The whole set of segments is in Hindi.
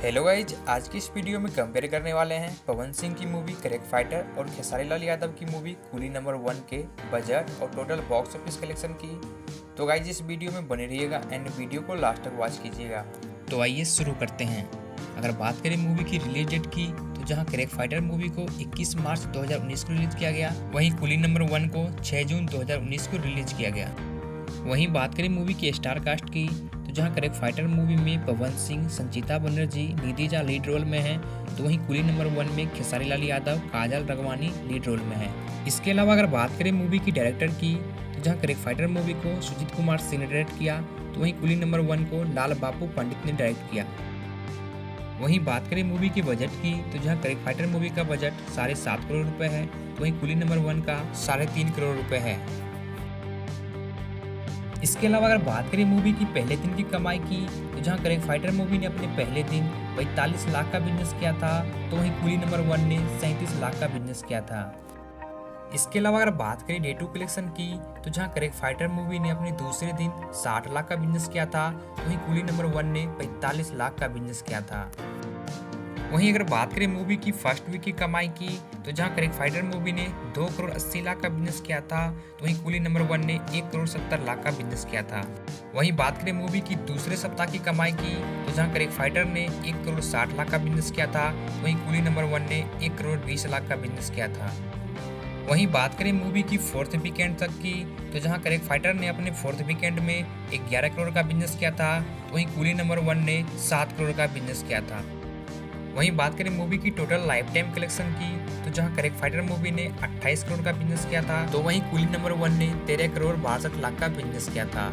हेलो गाइज, आज की इस वीडियो में कंपेयर करने वाले हैं पवन सिंह की मूवी क्रैक फाइटर और खेसारी लाल यादव की मूवी कूली नंबर 1 के बजट और टोटल बॉक्स ऑफिस कलेक्शन की। तो गाइज इस वीडियो में बने रहिएगा एंड वीडियो को लास्ट तक वॉच कीजिएगा। तो आइए शुरू करते हैं। अगर बात करें मूवी की रिलीज डेट की, तो जहां क्रैक फाइटर मूवी को 21 मार्च 2019 को रिलीज किया गया, वहीं कूली नंबर 1 को 6 जून 2019 को रिलीज किया गया। वहीं बात करें मूवी की स्टार कास्ट की, तो जहां क्रैक फाइटर मूवी में पवन सिंह, संचिता बनर्जी, निधि झा लीड रोल में हैं, तो वहीं कूली नंबर 1 में खेसारी लाल यादव, काजल रगवानी लीड रोल में हैं। इसके अलावा अगर बात करें मूवी की डायरेक्टर की, तो जहां क्रैक फाइटर मूवी को सुजीत कुमार सिंह ने डायरेक्ट किया, तो वहीं कूली नंबर 1 को लाल बापू पंडित ने डायरेक्ट किया। वहीं बात करें मूवी की बजट की, तो जहां क्रैक फाइटर मूवी का बजट 7.5 करोड़ रुपए है, तो वहीं कूली नंबर 1 का 3.5 करोड़ रुपए है। इसके अलावा अगर बात करें मूवी की पहले दिन की कमाई की, तो जहां क्रैक फाइटर मूवी ने अपने पहले दिन 45 लाख का बिजनेस किया था, तो वहीं कूली नंबर 1 ने 37 लाख का बिजनेस किया था। इसके अलावा अगर बात करें डे 2 कलेक्शन की, तो जहां क्रैक फाइटर मूवी ने अपने दूसरे दिन 60 लाख का बिजनेस किया था, तो वहीं कूली नंबर 1 ने 45 लाख का बिजनेस किया था। वहीं अगर बात करें मूवी की फर्स्ट वीक की कमाई की, तो जहां क्रैक फाइटर मूवी ने 2 करोड़ 80 लाख का बिजनेस किया था, तो वहीं कूली नंबर 1 ने 1 करोड़ 70 लाख का बिजनेस किया था। वहीं बात करें मूवी की दूसरे सप्ताह की कमाई की, तो जहां क्रैक फाइटर ने 1 करोड़ 60 लाख का बिजनेस किया था, तो वहीं कूली नंबर 1 ने 1 करोड़ 20 लाख का बिजनेस किया था। वहीं बात करें मूवी की फोर्थ वीकेंड तक की, तो जहां क्रैक फाइटर ने अपने फोर्थ वीकेंड में 11 करोड़ का बिजनेस किया था, तो वहीं कूली नंबर 1 ने 7 करोड़ का बिजनेस किया था। वहीं बात करें मूवी की टोटल लाइफ टाइम कलेक्शन की, तो जहां क्रैक फाइटर मूवी ने 28 करोड़ का बिजनेस किया था, तो वहीं कूली नंबर 1 ने 13 करोड़ 62 लाख का बिजनेस किया था।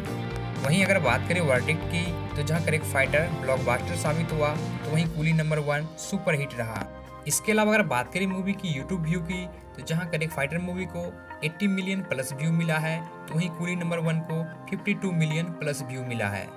वहीं अगर बात करें वर्डिक्ट की, तो जहां क्रैक फाइटर ब्लॉकबस्टर साबित हुआ, तो वहीं कूली नंबर 1 सुपर हिट रहा। इसके अलावा अगर बात करें मूवी की यूट्यूब व्यू की, तो जहां क्रैक फाइटर मूवी को 80 मिलियन प्लस व्यू मिला है, तो वहीं कूली नंबर 1 को 52 मिलियन प्लस व्यू मिला है।